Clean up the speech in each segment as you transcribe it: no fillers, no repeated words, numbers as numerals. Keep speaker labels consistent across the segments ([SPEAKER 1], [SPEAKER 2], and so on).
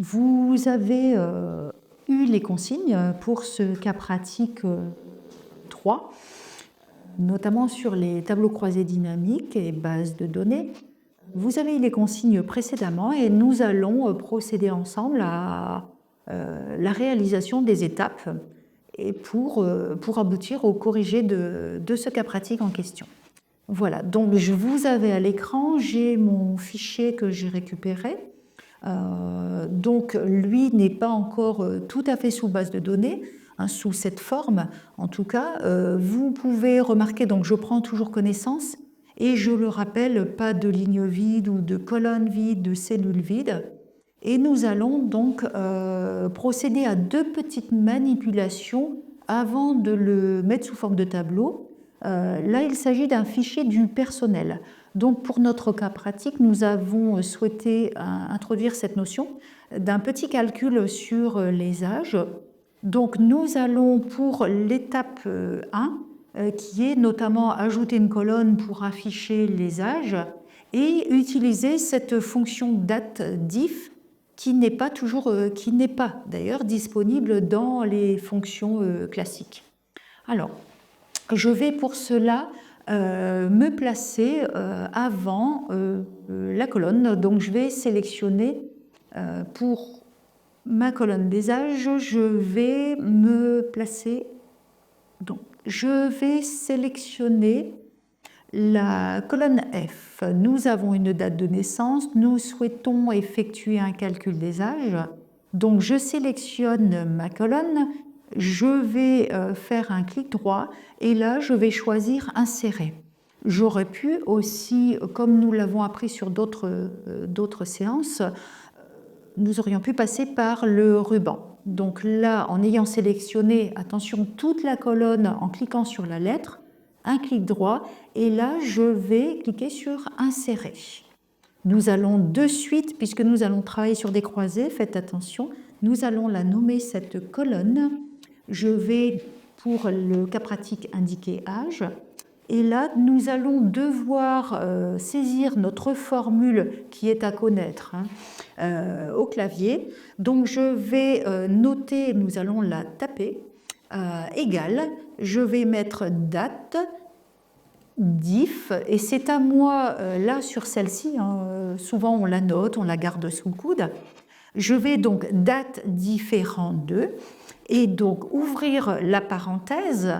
[SPEAKER 1] Vous avez eu les consignes pour ce cas pratique 3, notamment sur les tableaux croisés dynamiques et bases de données. Vous avez eu les consignes précédemment et nous allons procéder ensemble à la réalisation des étapes et pour aboutir au corrigé de ce cas pratique en question. Voilà, donc je vous avais à l'écran, j'ai mon fichier que j'ai récupéré. Donc lui n'est pas encore tout à fait sous base de données, hein, sous cette forme en tout cas. Vous pouvez remarquer, donc je prends toujours connaissance et je le rappelle, pas de ligne vide ou de colonne vide, de cellule vide. Et nous allons donc procéder à deux petites manipulations avant de le mettre sous forme de tableau. Là, il s'agit d'un fichier du personnel. Donc, pour notre cas pratique, nous avons souhaité introduire cette notion d'un petit calcul sur les âges. Donc, nous allons pour l'étape 1, qui est notamment ajouter une colonne pour afficher les âges et utiliser cette fonction date_diff qui n'est pas d'ailleurs disponible dans les fonctions classiques. Alors, je vais pour cela me placer avant la colonne. Donc je vais sélectionner pour ma colonne des âges, je vais me placer. Donc je vais sélectionner la colonne F. Nous avons une date de naissance, nous souhaitons effectuer un calcul des âges. Donc je sélectionne ma colonne, je vais faire un clic droit et là je vais choisir insérer. J'aurais pu aussi, comme nous l'avons appris sur d'autres séances, nous aurions pu passer par le ruban. Donc là, en ayant sélectionné, attention, toute la colonne en cliquant sur la lettre, un clic droit et là je vais cliquer sur insérer. Nous allons de suite, puisque nous allons travailler sur des croisées, faites attention, nous allons la nommer cette colonne. Je vais pour le cas pratique indiquer âge et là nous allons devoir saisir notre formule qui est à connaître au clavier. Donc je vais noter, nous allons la taper, égale, je vais mettre date diff et c'est à moi là sur celle-ci, souvent on la note, on la garde sous le coude. Je vais donc date différent de et donc ouvrir la parenthèse.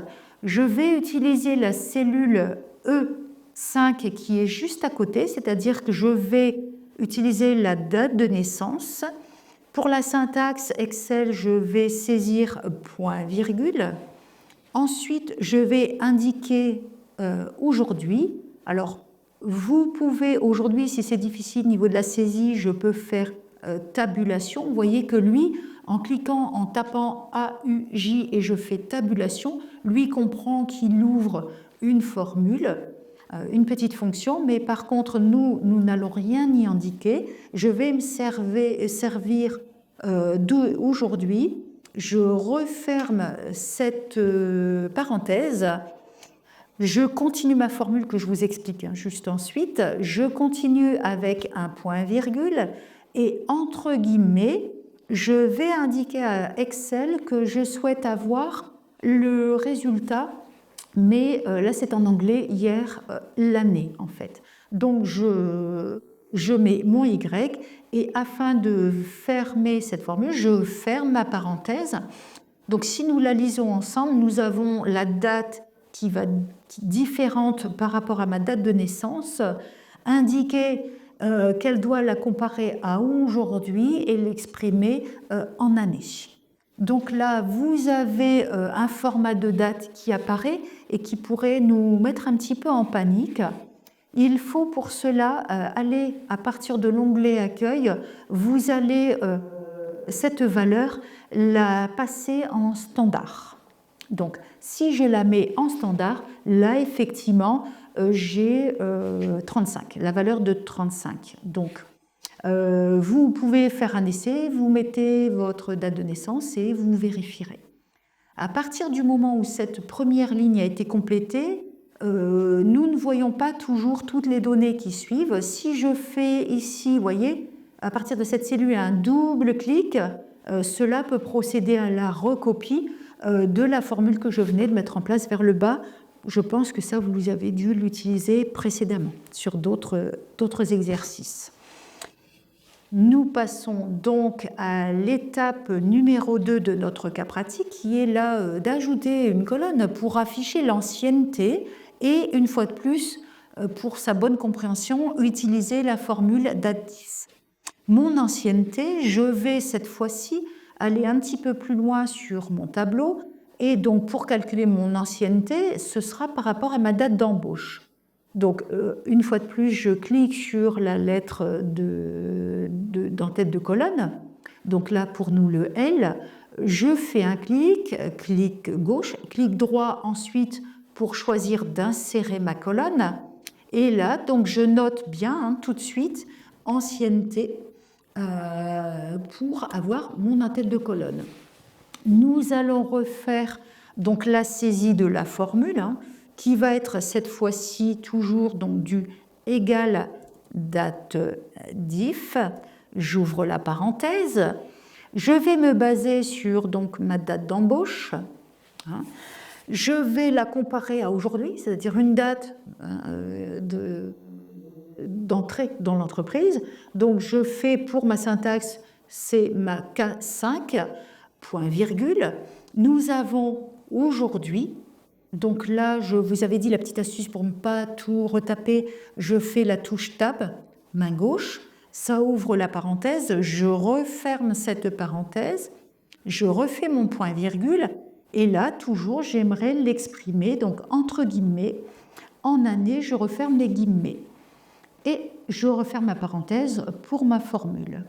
[SPEAKER 1] Je vais utiliser la cellule E5 qui est juste à côté, c'est-à-dire que je vais utiliser la date de naissance. Pour la syntaxe Excel, je vais saisir point virgule. Ensuite, je vais indiquer aujourd'hui. Alors, vous pouvez aujourd'hui, si c'est difficile au niveau de la saisie, je peux faire tabulation. Vous voyez que lui, en cliquant, en tapant AUJ et je fais tabulation, lui comprend qu'il ouvre une formule, une petite fonction, mais par contre, nous n'allons rien y indiquer. Je vais me servir d'aujourd'hui. Je referme cette parenthèse. Je continue ma formule que je vous explique juste ensuite. Je continue avec un point virgule et entre guillemets, je vais indiquer à Excel que je souhaite avoir le résultat, mais là c'est en anglais, hier, l'année en fait. Donc je mets mon Y et afin de fermer cette formule, je ferme ma parenthèse. Donc si nous la lisons ensemble, nous avons la date qui va différente par rapport à ma date de naissance, indiquer qu'elle doit la comparer à aujourd'hui et l'exprimer en année. Donc là, vous avez un format de date qui apparaît et qui pourrait nous mettre un petit peu en panique. Il faut pour cela aller à partir de l'onglet Accueil, vous allez cette valeur la passer en standard. Donc, si je la mets en standard, là, effectivement, j'ai 35, la valeur de 35. Donc, vous pouvez faire un essai, vous mettez votre date de naissance et vous vérifierez. À partir du moment où cette première ligne a été complétée, nous ne voyons pas toujours toutes les données qui suivent. Si je fais ici, vous voyez, à partir de cette cellule à un double clic, cela peut procéder à la recopie de la formule que je venais de mettre en place vers le bas. Je pense que ça, vous avez dû l'utiliser précédemment sur d'autres exercices. Nous passons donc à l'étape numéro 2 de notre cas pratique, qui est là d'ajouter une colonne pour afficher l'ancienneté et, une fois de plus, pour sa bonne compréhension, utiliser la formule date 10. Mon ancienneté, je vais cette fois-ci aller un petit peu plus loin sur mon tableau, et donc pour calculer mon ancienneté, ce sera par rapport à ma date d'embauche. Donc, une fois de plus, je clique sur la lettre d'en-tête de colonne. Donc là, pour nous, le L. Je fais un clic gauche, clic droit ensuite pour choisir d'insérer ma colonne. Et là, donc, je note bien tout de suite ancienneté pour avoir mon en-tête de colonne. Nous allons refaire donc la saisie de la formule, qui va être cette fois-ci toujours donc du égal date diff. J'ouvre la parenthèse. Je vais me baser sur donc ma date d'embauche. Je vais la comparer à aujourd'hui, c'est-à-dire une date d'entrée dans l'entreprise. Donc je fais pour ma syntaxe, c'est ma K5, point virgule. Nous avons aujourd'hui. Donc là, je vous avais dit la petite astuce pour ne pas tout retaper, je fais la touche Tab, main gauche, ça ouvre la parenthèse, je referme cette parenthèse, je refais mon point virgule, et là, toujours, j'aimerais l'exprimer, donc entre guillemets, en année, je referme les guillemets. Et je referme ma parenthèse pour ma formule.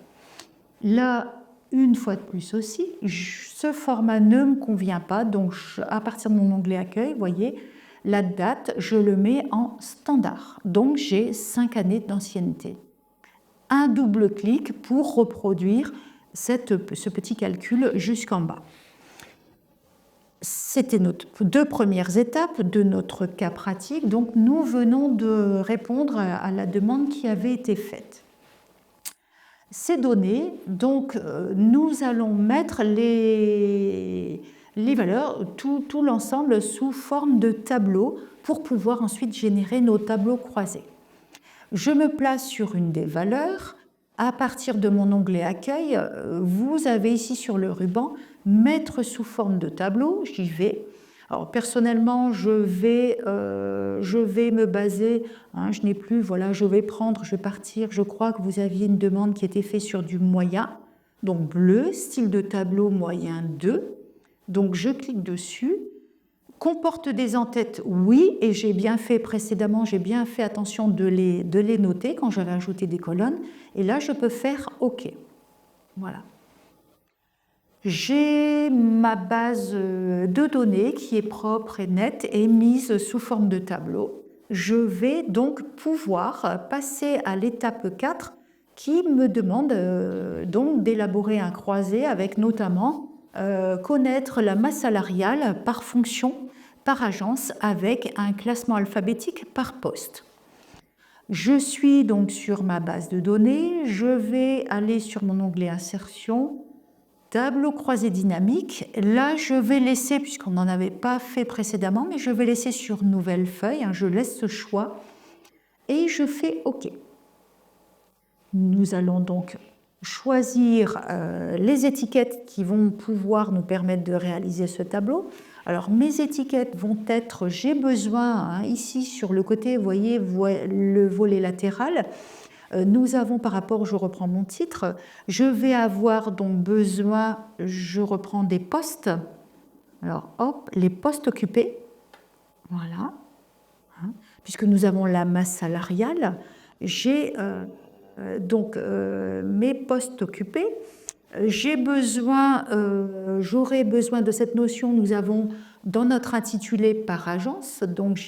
[SPEAKER 1] Là, une fois de plus aussi, ce format ne me convient pas, donc à partir de mon onglet accueil, vous voyez, la date, je le mets en standard. Donc j'ai 5 années d'ancienneté. Un double clic pour reproduire ce petit calcul jusqu'en bas. C'était nos 2 premières étapes de notre cas pratique, donc nous venons de répondre à la demande qui avait été faite. Ces données, donc, nous allons mettre les valeurs, tout l'ensemble sous forme de tableau pour pouvoir ensuite générer nos tableaux croisés. Je me place sur une des valeurs. À partir de mon onglet Accueil, vous avez ici sur le ruban « Mettre sous forme de tableau », j'y vais. Alors, personnellement, je vais me baser, je n'ai plus, voilà, je vais partir, je crois que vous aviez une demande qui était faite sur du moyen, donc bleu, style de tableau moyen 2, donc je clique dessus, comporte des en-têtes, oui, et j'ai bien fait précédemment, j'ai bien fait attention de les noter quand j'avais ajouté des colonnes, et là je peux faire OK, voilà. J'ai ma base de données qui est propre et nette et mise sous forme de tableau. Je vais donc pouvoir passer à l'étape 4 qui me demande donc d'élaborer un croisé avec notamment connaître la masse salariale par fonction, par agence, avec un classement alphabétique par poste. Je suis donc sur ma base de données, je vais aller sur mon onglet Insertion, tableau croisé dynamique. Là, je vais laisser, puisqu'on n'en avait pas fait précédemment, mais je vais laisser sur nouvelle feuille, je laisse ce choix et je fais OK. Nous allons donc choisir les étiquettes qui vont pouvoir nous permettre de réaliser ce tableau. Alors, mes étiquettes vont être, j'ai besoin, ici sur le côté, vous voyez, le volet latéral, nous avons par rapport, je reprends mon titre, je vais avoir donc besoin, je reprends des postes. Alors, hop, les postes occupés, voilà, puisque nous avons la masse salariale, j'ai donc mes postes occupés. J'aurai besoin de cette notion, nous avons dans notre intitulé par agence, donc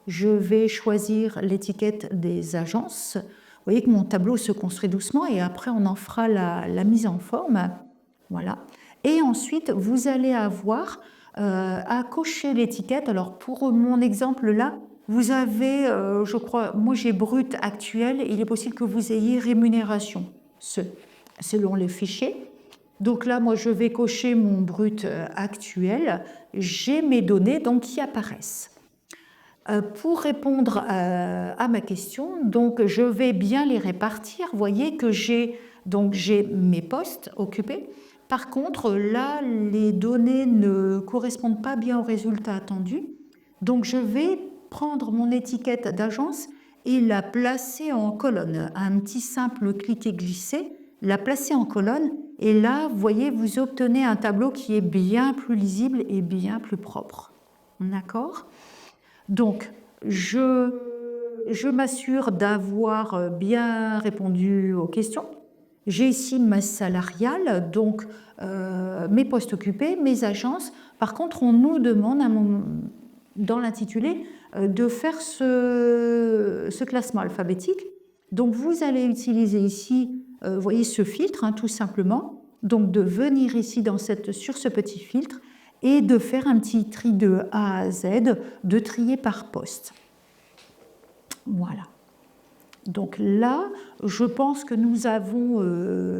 [SPEAKER 1] je vais choisir l'étiquette des agences. Vous voyez que mon tableau se construit doucement et après on en fera la mise en forme. Voilà. Et ensuite, vous allez avoir à cocher l'étiquette. Alors pour mon exemple là, vous avez, je crois, moi j'ai brut actuel, il est possible que vous ayez rémunération. selon le fichier. Donc là, moi, je vais cocher mon brut actuel. J'ai mes données donc, qui apparaissent. Pour répondre à ma question, donc, je vais bien les répartir. Vous voyez que j'ai mes postes occupés. Par contre, là, les données ne correspondent pas bien au résultat attendu. Donc, je vais prendre mon étiquette d'agence et la placer en colonne. Un petit simple cliquer-glisser, la placer en colonne. Et là, vous voyez, vous obtenez un tableau qui est bien plus lisible et bien plus propre. D'accord ? Donc, je m'assure d'avoir bien répondu aux questions. J'ai ici ma salariale, donc mes postes occupés, mes agences. Par contre, on nous demande dans l'intitulé de faire ce classement alphabétique. Donc, vous allez utiliser ici, vous voyez, ce filtre, hein, tout simplement. Donc, de venir ici sur ce petit filtre et de faire un petit tri de A à Z, de trier par poste. Voilà. Donc là, je pense que nous avons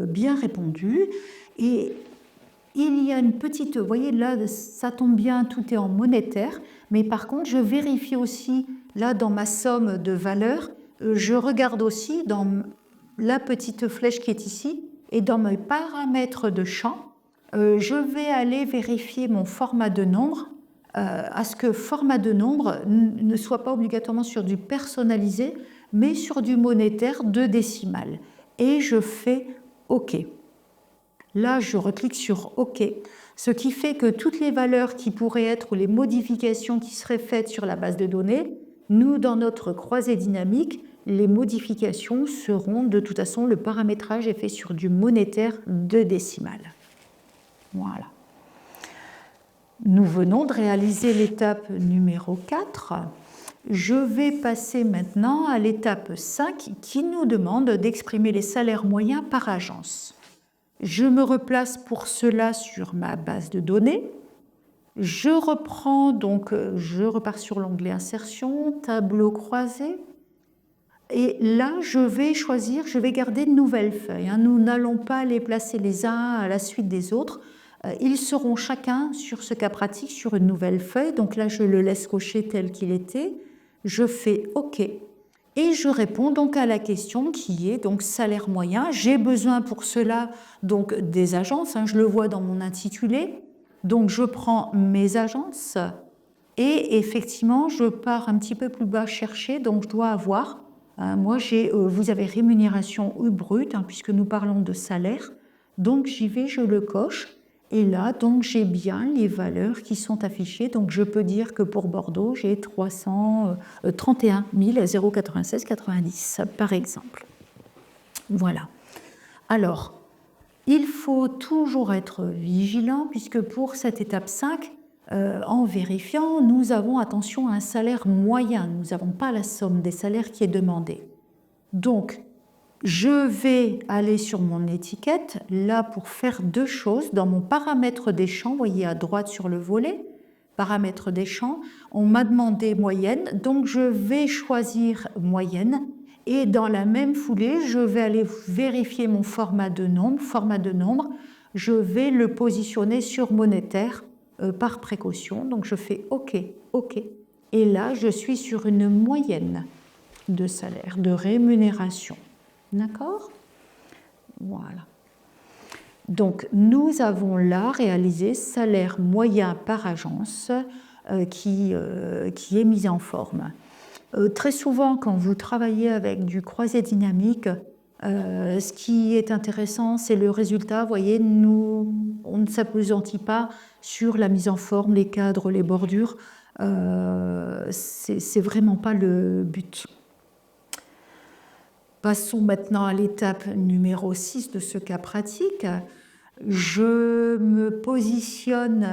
[SPEAKER 1] bien répondu. Et il y a une petite... Vous voyez, là, ça tombe bien, tout est en monétaire. Mais par contre, je vérifie aussi, là, dans ma somme de valeurs, je regarde aussi dans la petite flèche qui est ici et dans mes paramètres de champ, je vais aller vérifier mon format de nombre à ce que format de nombre ne soit pas obligatoirement sur du personnalisé, mais sur du monétaire de décimales. Et je fais OK. Là, je reclique sur OK, ce qui fait que toutes les valeurs qui pourraient être ou les modifications qui seraient faites sur la base de données, nous, dans notre croisée dynamique, les modifications seront de toute façon, le paramétrage est fait sur du monétaire de décimales. Voilà. Nous venons de réaliser l'étape numéro 4. Je vais passer maintenant à l'étape 5 qui nous demande d'exprimer les salaires moyens par agence. Je me replace pour cela sur ma base de données. Je repars sur l'onglet Insertion, Tableau croisé. Et là, je vais garder de nouvelles feuilles. Nous n'allons pas les placer les uns à la suite des autres. Ils seront chacun sur ce cas pratique sur une nouvelle feuille. Donc là, je le laisse cocher tel qu'il était. Je fais OK. Et je réponds donc à la question qui est donc salaire moyen. J'ai besoin pour cela donc des agences. Je le vois dans mon intitulé. Donc je prends mes agences et effectivement, je pars un petit peu plus bas chercher. Donc je dois avoir, moi vous avez rémunération ou brute puisque nous parlons de salaire. Donc j'y vais, je le coche. Et là, donc, j'ai bien les valeurs qui sont affichées. Donc, je peux dire que pour Bordeaux, j'ai 331 096,90, par exemple. Voilà. Alors, il faut toujours être vigilant, puisque pour cette étape 5, en vérifiant, nous avons attention à un salaire moyen. Nous n'avons pas la somme des salaires qui est demandée. Donc, je vais aller sur mon étiquette, là pour faire deux choses. Dans mon paramètre des champs, vous voyez à droite sur le volet, paramètre des champs, on m'a demandé moyenne, donc je vais choisir moyenne. Et dans la même foulée, je vais aller vérifier mon format de nombre. Je vais le positionner sur monétaire par précaution. Donc je fais OK, OK. Et là, je suis sur une moyenne de salaire, de rémunération. D'accord ? Voilà. Donc, nous avons là réalisé salaire moyen par agence qui est mis en forme. Très souvent, quand vous travaillez avec du croisé dynamique, ce qui est intéressant, c'est le résultat. Vous voyez, on ne s'appesantit pas sur la mise en forme, les cadres, les bordures. C'est vraiment pas le but. Passons maintenant à l'étape numéro 6 de ce cas pratique. Je me positionne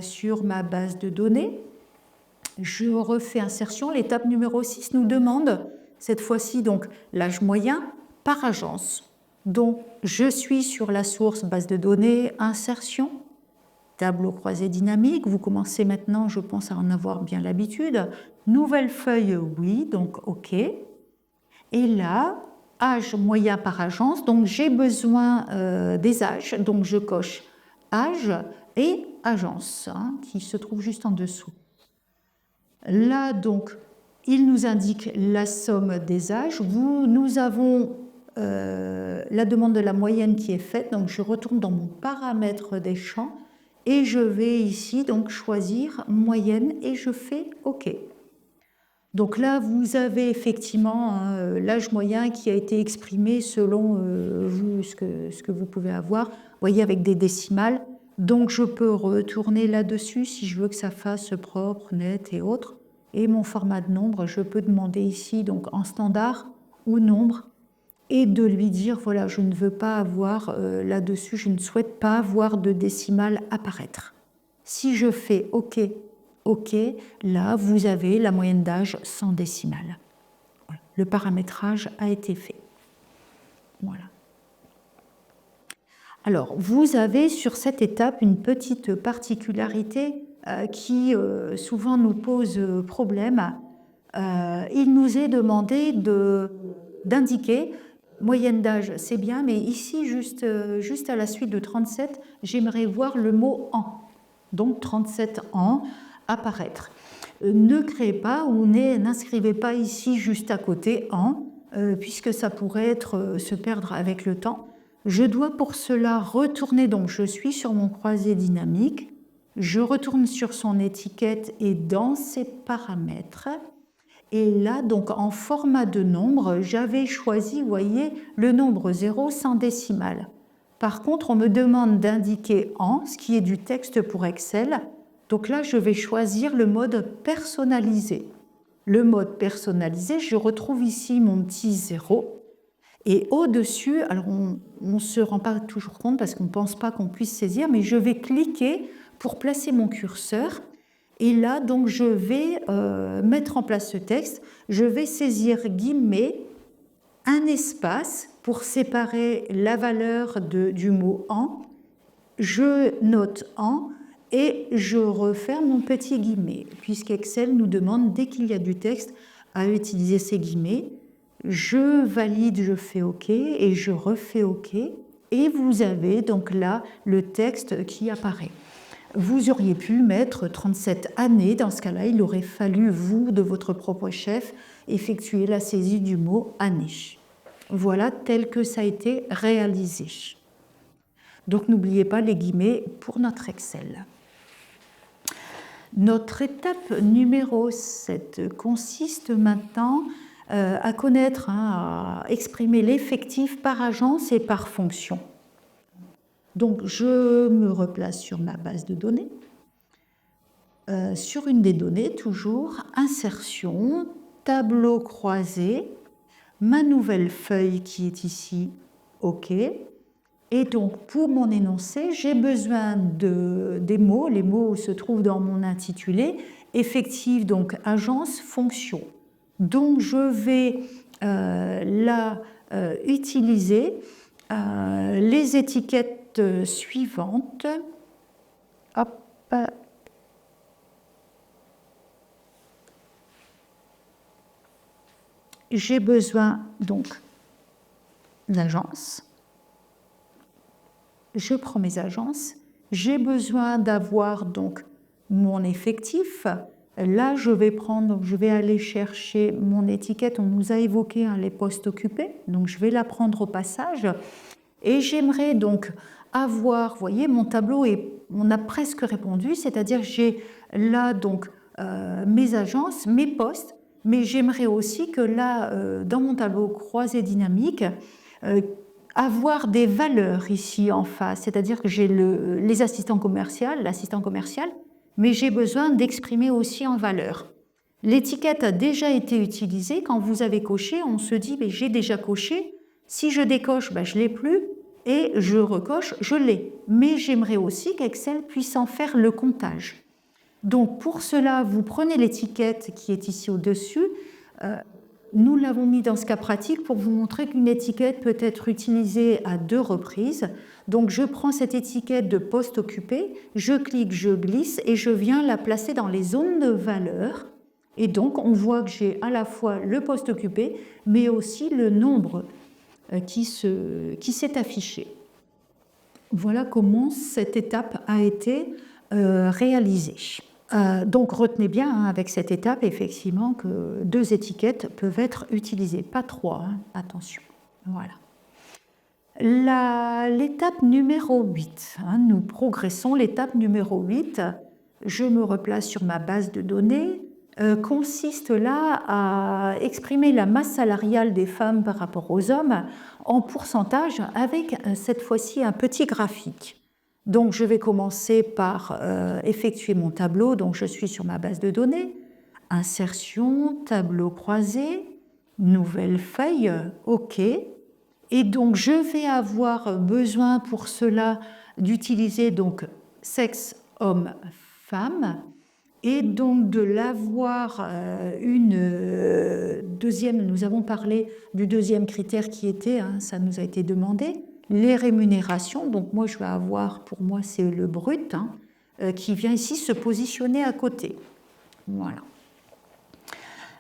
[SPEAKER 1] sur ma base de données. Je refais insertion. L'étape numéro 6 nous demande, cette fois-ci, donc l'âge moyen par agence. Donc, je suis sur la source base de données, insertion, tableau croisé dynamique. Vous commencez maintenant, je pense, à en avoir bien l'habitude. Nouvelle feuille, oui, donc OK. Et là, âge moyen par agence, donc j'ai besoin des âges, donc je coche âge et agence, hein, qui se trouve juste en dessous. Là, donc, il nous indique la somme des âges. Nous avons la demande de la moyenne qui est faite, donc je retourne dans mon paramètre des champs et je vais ici donc choisir moyenne et je fais OK. Donc là, vous avez effectivement l'âge moyen qui a été exprimé selon vous, ce que vous pouvez avoir. Vous voyez, avec des décimales. Donc je peux retourner là-dessus si je veux que ça fasse propre, net et autres. Et mon format de nombre, je peux demander ici donc en standard ou nombre et de lui dire, voilà, je ne veux pas avoir là-dessus, je ne souhaite pas avoir de décimales apparaître. Si je fais OK, OK, là, vous avez la moyenne d'âge sans décimale. Voilà. Le paramétrage a été fait. Voilà. Alors, vous avez sur cette étape une petite particularité qui souvent nous pose problème. Il nous est demandé d'indiquer moyenne d'âge, c'est bien, mais ici, juste à la suite de 37, j'aimerais voir le mot an. Donc 37 ans apparaître. Ne créez pas ou n'inscrivez pas ici juste à côté an, puisque ça pourrait se perdre avec le temps. Je dois pour cela retourner, donc je suis sur mon croisé dynamique, je retourne sur son étiquette et dans ses paramètres. Et là, donc en format de nombre, j'avais choisi, vous voyez, le nombre 0 sans décimale. Par contre, on me demande d'indiquer en, ce qui est du texte pour Excel. Donc là, je vais choisir le mode personnalisé. Le mode personnalisé, je retrouve ici mon petit 0. Et au-dessus, alors on ne se rend pas toujours compte parce qu'on ne pense pas qu'on puisse saisir, mais je vais cliquer pour placer mon curseur. Et là, donc, je vais mettre en place ce texte. Je vais saisir guillemets, un espace pour séparer la valeur du mot en. Je note en et je referme mon petit guillemet, puisqu'Excel nous demande, dès qu'il y a du texte, à utiliser ces guillemets. Je valide, je fais OK et je refais OK. Et vous avez donc là le texte qui apparaît. Vous auriez pu mettre 37 années. Dans ce cas-là, il aurait fallu, vous, de votre propre chef, effectuer la saisie du mot année. Voilà tel que ça a été réalisé. Donc n'oubliez pas les guillemets pour notre Excel. Notre étape numéro 7 consiste maintenant à connaître, à exprimer l'effectif par agence et par fonction. Donc je me replace sur ma base de données. Sur une des données, toujours, insertion, tableau croisé, ma nouvelle feuille qui est ici, OK. Et donc, pour mon énoncé, j'ai besoin des mots, les mots se trouvent dans mon intitulé, effectif, donc agence, fonction. Donc, je vais là utiliser les étiquettes suivantes. Hop. J'ai besoin donc d'agence. Je prends mes agences. J'ai besoin d'avoir donc mon effectif. Là, je vais aller chercher mon étiquette. On nous a évoqué les postes occupés, donc je vais la prendre au passage. Et j'aimerais donc avoir, vous voyez, mon tableau on a presque répondu, c'est-à-dire j'ai là donc mes agences, mes postes, mais j'aimerais aussi que là, dans mon tableau croisé dynamique, avoir des valeurs ici en face, c'est-à-dire que j'ai les assistants commerciaux, l'assistant commercial, mais j'ai besoin d'exprimer aussi en valeur. L'étiquette a déjà été utilisée. Quand vous avez coché, on se dit mais j'ai déjà coché. Si je décoche, je ne l'ai plus, et je recoche, je l'ai. Mais j'aimerais aussi qu'Excel puisse en faire le comptage. Donc pour cela, vous prenez l'étiquette qui est ici au-dessus. Nous l'avons mis dans ce cas pratique pour vous montrer qu'une étiquette peut être utilisée à 2 reprises. Donc je prends cette étiquette de poste occupé, je clique, je glisse et je viens la placer dans les zones de valeur. Et donc on voit que j'ai à la fois le poste occupé, mais aussi le nombre qui s'est affiché. Voilà comment cette étape a été réalisée. Donc retenez bien avec cette étape effectivement que 2 étiquettes peuvent être utilisées, pas 3, attention. Voilà. L'étape numéro 8, nous progressons. L'étape numéro 8, je me replace sur ma base de données, consiste là à exprimer la masse salariale des femmes par rapport aux hommes en pourcentage avec cette fois-ci un petit graphique. Donc je vais commencer par effectuer mon tableau, donc je suis sur ma base de données, insertion, tableau croisé, nouvelle feuille, OK. Et donc je vais avoir besoin pour cela d'utiliser donc sexe, homme, femme, et donc de l'avoir une deuxième, nous avons parlé du deuxième critère qui était, ça nous a été demandé, les rémunérations. Donc moi je vais avoir, pour moi c'est le brut, qui vient ici se positionner à côté. Voilà.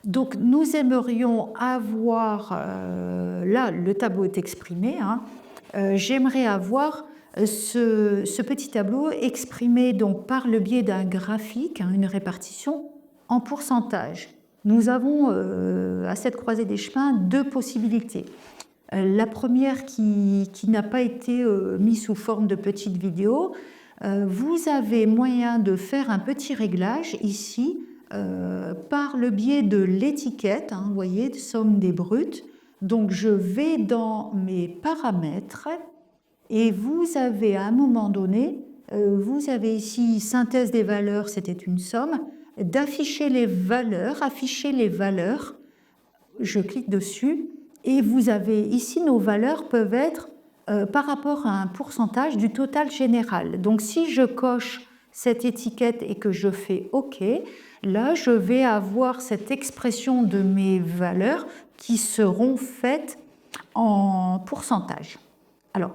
[SPEAKER 1] Donc nous aimerions avoir, là le tableau est exprimé, j'aimerais avoir ce petit tableau exprimé donc par le biais d'un graphique, une répartition en pourcentage. Nous avons à cette croisée des chemins 2 possibilités. La première qui n'a pas été mise sous forme de petite vidéo, vous avez moyen de faire un petit réglage ici par le biais de l'étiquette, vous voyez, somme des bruts. Donc je vais dans mes paramètres et vous avez à un moment donné, vous avez ici synthèse des valeurs, c'était une somme, d'afficher les valeurs, afficher les valeurs, je clique dessus et vous avez ici nos valeurs peuvent être par rapport à un pourcentage du total général. Donc si je coche cette étiquette et que je fais OK, là je vais avoir cette expression de mes valeurs qui seront faites en pourcentage. Alors,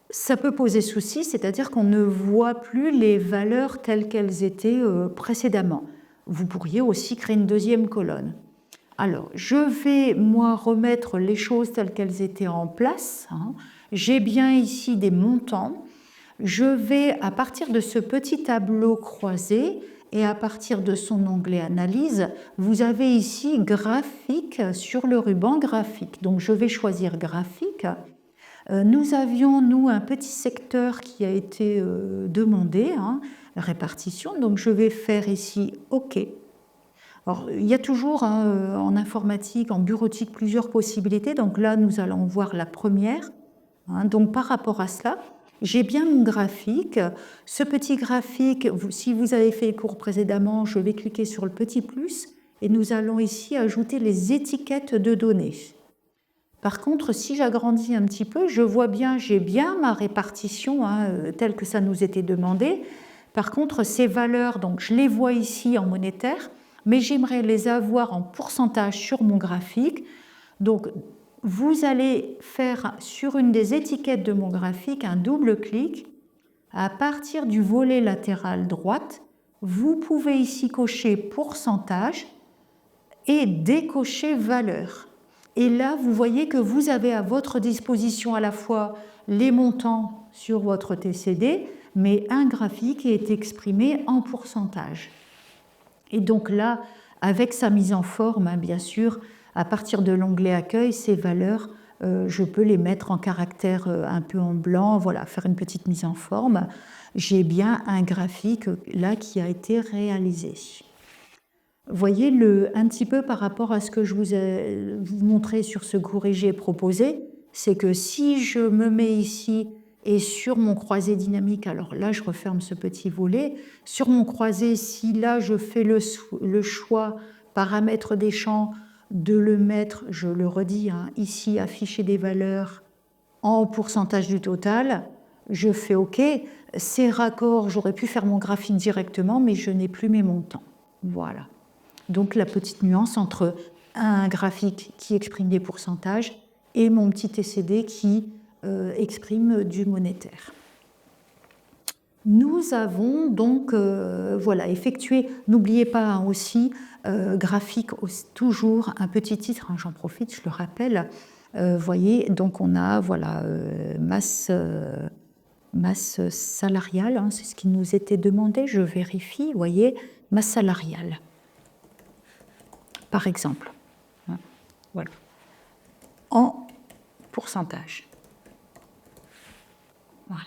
[SPEAKER 1] ça peut poser souci, c'est-à-dire qu'on ne voit plus les valeurs telles qu'elles étaient précédemment. Vous pourriez aussi créer une deuxième colonne. Alors, je vais, moi, remettre les choses telles qu'elles étaient en place. J'ai bien ici des montants. Je vais, à partir de ce petit tableau croisé et à partir de son onglet Analyse, vous avez ici Graphique sur le ruban Graphique. Donc, je vais choisir Graphique. Nous avions, nous, un petit secteur qui a été demandé, répartition. Donc, je vais faire ici OK. Alors, il y a toujours en informatique, en bureautique, plusieurs possibilités. Donc là, nous allons voir la première. Donc par rapport à cela, j'ai bien mon graphique. Ce petit graphique, si vous avez fait le cours précédemment, je vais cliquer sur le petit plus et nous allons ici ajouter les étiquettes de données. Par contre, si j'agrandis un petit peu, je vois bien, j'ai bien ma répartition telle que ça nous était demandé. Par contre, ces valeurs, donc je les vois ici en monétaire, mais j'aimerais les avoir en pourcentage sur mon graphique. Donc, vous allez faire sur une des étiquettes de mon graphique un double clic. À partir du volet latéral droite, vous pouvez ici cocher pourcentage et décocher valeur. Et là, vous voyez que vous avez à votre disposition à la fois les montants sur votre TCD, mais un graphique qui est exprimé en pourcentage. Et donc là, avec sa mise en forme, bien sûr, à partir de l'onglet Accueil, ces valeurs, je peux les mettre en caractère un peu en blanc, voilà, faire une petite mise en forme. J'ai bien un graphique là qui a été réalisé. Voyez un petit peu par rapport à ce que je vous ai montré sur ce corrigé proposé, c'est que si je me mets ici et sur mon croisé dynamique, alors là je referme ce petit volet, sur mon croisé, si là je fais le choix paramètres des champs de le mettre, je le redis, ici afficher des valeurs en pourcentage du total, je fais OK, ces raccords, j'aurais pu faire mon graphique directement, mais je n'ai plus mes montants. Voilà. Donc la petite nuance entre un graphique qui exprime des pourcentages et mon petit TCD qui exprime du monétaire. Nous avons donc effectué, n'oubliez pas aussi, graphique, toujours un petit titre, j'en profite, je le rappelle, voyez, donc on a voilà, masse salariale, hein, c'est ce qui nous était demandé, je vérifie, vous voyez, masse salariale, par exemple. Hein, voilà. En pourcentage. Voilà.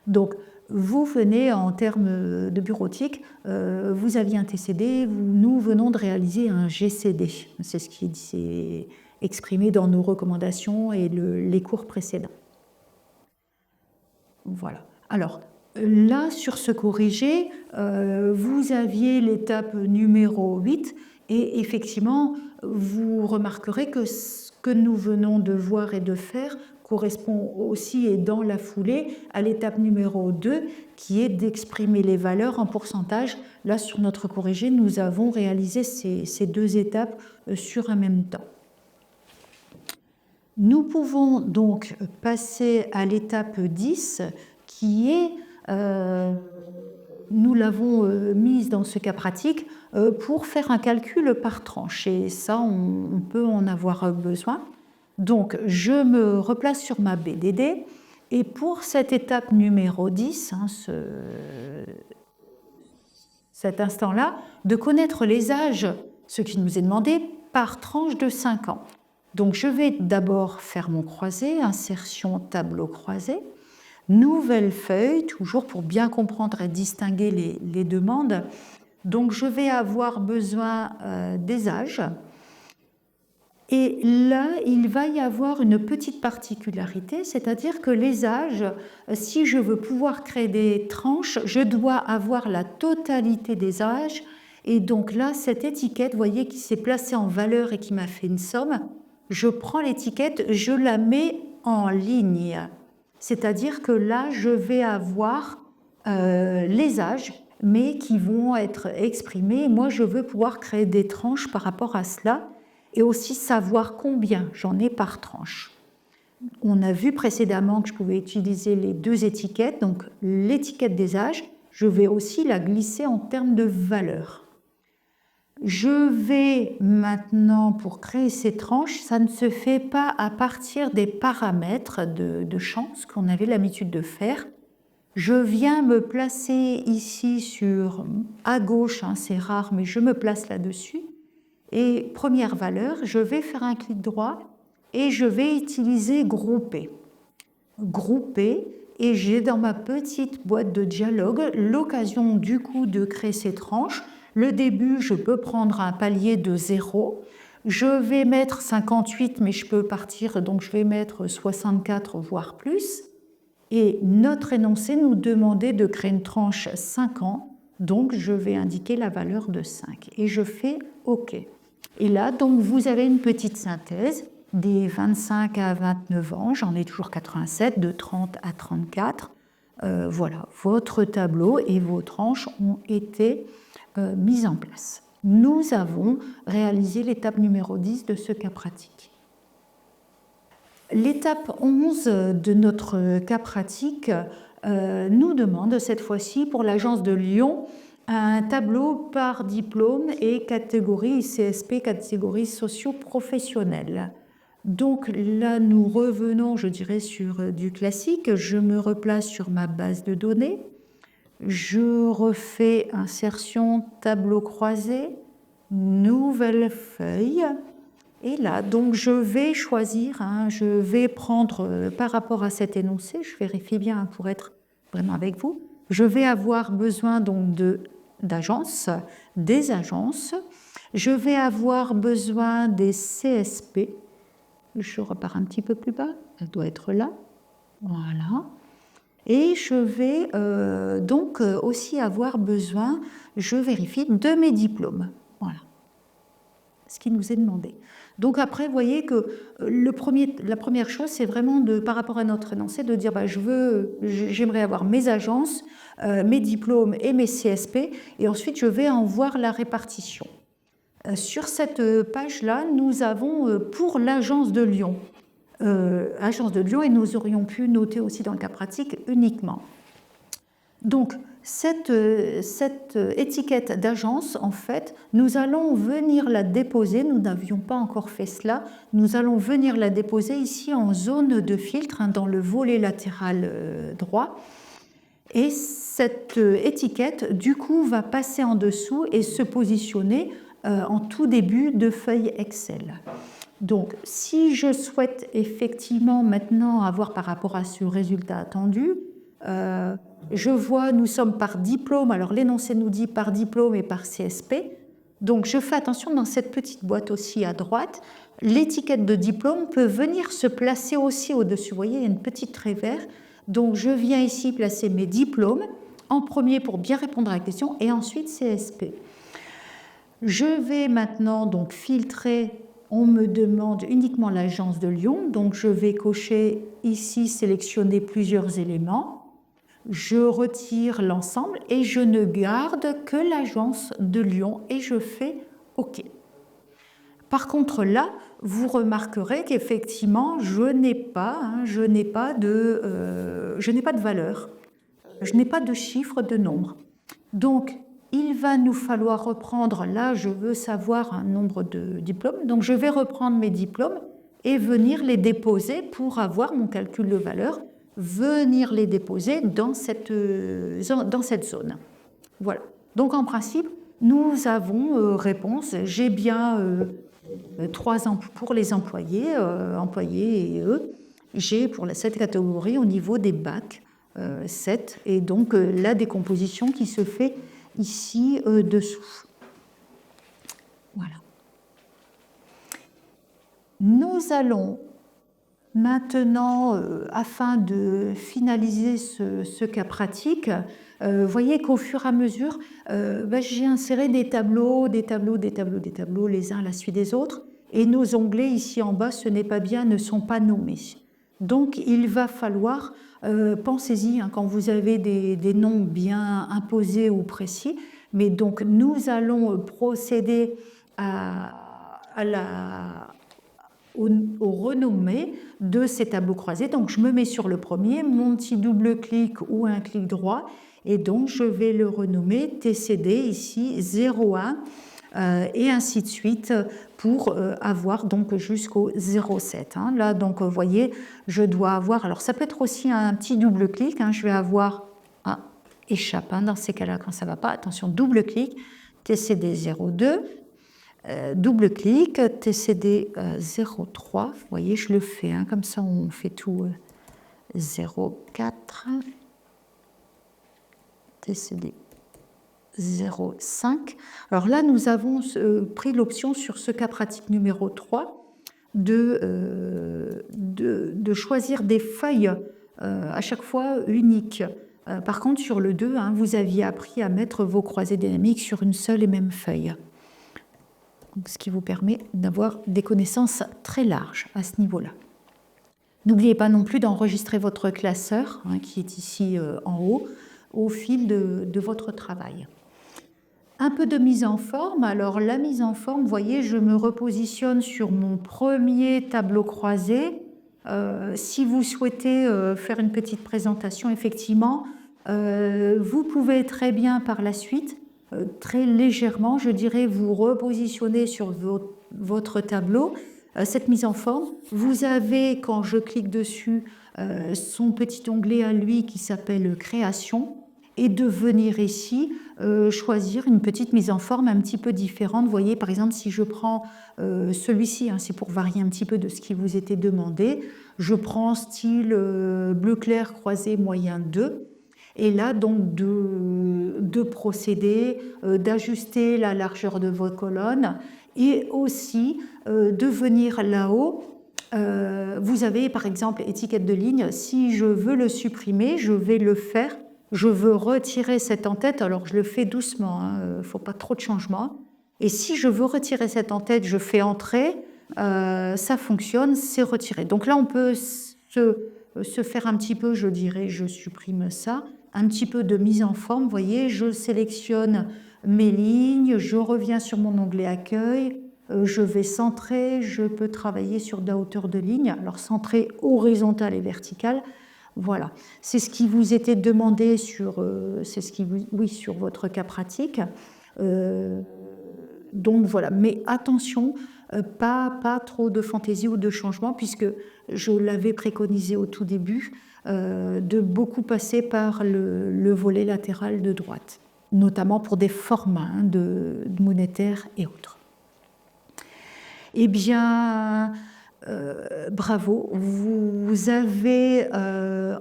[SPEAKER 1] Donc, vous venez en termes de bureautique, vous aviez un TCD, nous venons de réaliser un GCD. C'est ce qui est exprimé dans nos recommandations et les cours précédents. Voilà. Alors, là, sur ce corrigé, vous aviez l'étape numéro 8 et effectivement, vous remarquerez que ce que nous venons de voir et de faire correspond aussi et dans la foulée à l'étape numéro 2 qui est d'exprimer les valeurs en pourcentage. Là, sur notre corrigé, nous avons réalisé ces deux étapes sur un même temps. Nous pouvons donc passer à l'étape 10 qui est, nous l'avons mise dans ce cas pratique, pour faire un calcul par tranche. Et ça, on peut en avoir besoin. Donc, je me replace sur ma BDD. Et pour cette étape numéro 10, hein, cet instant-là, de connaître les âges, ce qui nous est demandé, par tranche de 5 ans. Donc, je vais d'abord faire mon croisé, insertion tableau croisé, nouvelle feuille, toujours pour bien comprendre et distinguer les demandes. Donc, je vais avoir besoin des âges. Et là, il va y avoir une petite particularité, c'est-à-dire que les âges, si je veux pouvoir créer des tranches, je dois avoir la totalité des âges. Et donc là, cette étiquette, vous voyez, qui s'est placée en valeur et qui m'a fait une somme, je prends l'étiquette, je la mets en ligne. C'est-à-dire que là, je vais avoir les âges, mais qui vont être exprimés. Moi, je veux pouvoir créer des tranches par rapport à cela et aussi savoir combien j'en ai par tranche. On a vu précédemment que je pouvais utiliser les deux étiquettes, donc l'étiquette des âges, je vais aussi la glisser en termes de valeur. Je vais maintenant, pour créer ces tranches, ça ne se fait pas à partir des paramètres de chance qu'on avait l'habitude de faire. Je viens me placer ici à gauche, hein, c'est rare, mais je me place là-dessus. Et première valeur, je vais faire un clic droit et je vais utiliser grouper. Grouper, et j'ai dans ma petite boîte de dialogue l'occasion du coup de créer ces tranches. Le début, je peux prendre un palier de 0. Je vais mettre 58, mais je peux partir, donc je vais mettre 64, voire plus. Et notre énoncé nous demandait de créer une tranche 5 ans, donc je vais indiquer la valeur de 5. Et je fais OK. Et là, donc, vous avez une petite synthèse des 25 à 29 ans, j'en ai toujours 87, de 30 à 34. Voilà, votre tableau et vos tranches ont été mises en place. Nous avons réalisé l'étape numéro 10 de ce cas pratique. L'étape 11 de notre cas pratique nous demande cette fois-ci pour l'agence de Lyon un tableau par diplôme et catégorie CSP, catégorie socio-professionnelle. Donc là, nous revenons, je dirais, sur du classique. Je me replace sur ma base de données. Je refais insertion tableau croisé, nouvelle feuille. Et là, donc, je vais choisir, hein, je vais prendre par rapport à cet énoncé, je vérifie bien pour être vraiment avec vous, je vais avoir besoin donc d'agences, des agences, je vais avoir besoin des CSP, je repars un petit peu plus bas, elle doit être là, voilà, et je vais donc aussi avoir besoin, je vérifie, de mes diplômes, voilà, ce qui nous est demandé. Donc après, vous voyez que la première chose, c'est vraiment par rapport à notre énoncé, de dire j'aimerais avoir mes agences, mes diplômes et mes CSP, et ensuite je vais en voir la répartition. Sur cette page-là, nous avons pour l'agence de Lyon, et nous aurions pu noter aussi dans le cas pratique uniquement. Donc, cette étiquette d'agence, en fait, nous allons venir la déposer, nous n'avions pas encore fait cela, nous allons venir la déposer ici en zone de filtre, dans le volet latéral droit. Et cette étiquette, du coup, va passer en dessous et se positionner en tout début de feuille Excel. Donc, si je souhaite effectivement maintenant avoir par rapport à ce résultat attendu, je vois, nous sommes par diplôme, alors l'énoncé nous dit par diplôme et par CSP. Donc, je fais attention dans cette petite boîte aussi à droite, l'étiquette de diplôme peut venir se placer aussi au-dessus. Vous voyez, il y a une petite trait vert. Donc, je viens ici placer mes diplômes en premier pour bien répondre à la question et ensuite CSP. Je vais maintenant donc filtrer. On me demande uniquement l'agence de Lyon, donc je vais cocher ici, sélectionner plusieurs éléments. Je retire l'ensemble et je ne garde que l'agence de Lyon et je fais OK. Par contre là, vous remarquerez qu'effectivement, je n'ai pas de valeur, je n'ai pas de chiffre, de nombre. Donc, il va nous falloir reprendre, là je veux savoir un nombre de diplômes, donc je vais reprendre mes diplômes et venir les déposer pour avoir mon calcul de valeur, venir les déposer dans cette zone. Voilà. Donc en principe, nous avons réponse, j'ai bien 3 pour les employés, employés et eux, j'ai pour cette catégorie au niveau des bacs 7, et donc la décomposition qui se fait ici dessous. Voilà. Nous allons maintenant, afin de finaliser ce cas pratique, vous voyez qu'au fur et à mesure, j'ai inséré des tableaux, les uns à la suite des autres, et nos onglets ici en bas, ce n'est pas bien, ne sont pas nommés. Donc il va falloir, pensez-y, quand vous avez des noms bien imposés ou précis, mais donc nous allons procéder au renommé de ces tableaux croisés. Donc je me mets sur le premier, mon petit double-clic ou un clic droit, et donc je vais le renommer TCD ici 01 et ainsi de suite pour avoir donc jusqu'au 07. Là donc vous voyez, je dois avoir, alors ça peut être aussi un petit double-clic, je vais avoir échappe dans ces cas-là quand ça ne va pas, attention, double-clic, TCD 02. Double-clic, TCD 03, vous voyez, je le fais, comme ça on fait tout 04, TCD 05. Alors là, nous avons pris l'option sur ce cas pratique numéro 3 de choisir des feuilles à chaque fois uniques. Par contre, sur le 2, vous aviez appris à mettre vos croisées dynamiques sur une seule et même feuille. Donc, ce qui vous permet d'avoir des connaissances très larges à ce niveau-là. N'oubliez pas non plus d'enregistrer votre classeur, qui est ici en haut, au fil de votre travail. Un peu de mise en forme. Alors la mise en forme, vous voyez, je me repositionne sur mon premier tableau croisé. Si vous souhaitez faire une petite présentation, effectivement, vous pouvez très bien par la suite, très légèrement, je dirais, vous repositionner sur votre tableau. Cette mise en forme, vous avez, quand je clique dessus, son petit onglet à lui qui s'appelle Création, et de venir ici choisir une petite mise en forme un petit peu différente. Vous voyez, par exemple, si je prends celui-ci, c'est pour varier un petit peu de ce qui vous était demandé, je prends style bleu clair croisé moyen 2. Et là, donc, de procéder, d'ajuster la largeur de vos colonnes et aussi de venir là-haut. Vous avez, par exemple, étiquette de ligne. Si je veux le supprimer, je vais le faire. Je veux retirer cette en-tête. Alors, je le fais doucement, il ne faut pas trop de changements. Et si je veux retirer cette en-tête, je fais entrer. Ça fonctionne, c'est retiré. Donc là, on peut se faire un petit peu, je dirais, je supprime ça. Un petit peu de mise en forme, vous voyez, je sélectionne mes lignes, je reviens sur mon onglet accueil, je vais centrer, je peux travailler sur de la hauteur de ligne, alors centrer horizontale et verticale. Voilà, c'est ce qui vous était demandé sur, sur votre cas pratique. Donc voilà, mais attention, pas trop de fantaisie ou de changement, puisque je l'avais préconisé au tout début, de beaucoup passer par le volet latéral de droite, notamment pour des formats de monétaires et autres. Eh bien, bravo, vous avez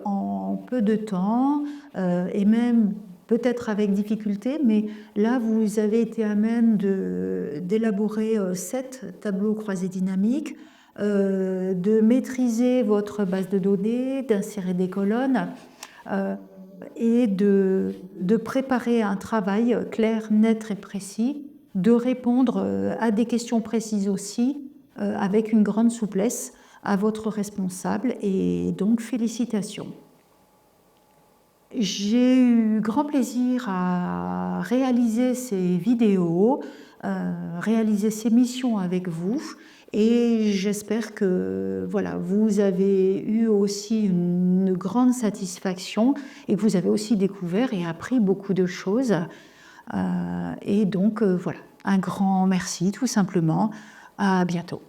[SPEAKER 1] en peu de temps, et même peut-être avec difficulté, mais là, vous avez été à même d'élaborer 7 tableaux croisés dynamiques, de maîtriser votre base de données, d'insérer des colonnes, et de préparer un travail clair, net et précis, de répondre à des questions précises aussi, avec une grande souplesse à votre responsable, et donc félicitations. J'ai eu grand plaisir à réaliser ces vidéos, réaliser ces missions avec vous, et j'espère que voilà, vous avez eu aussi une grande satisfaction et que vous avez aussi découvert et appris beaucoup de choses. Et donc voilà, un grand merci tout simplement. À bientôt.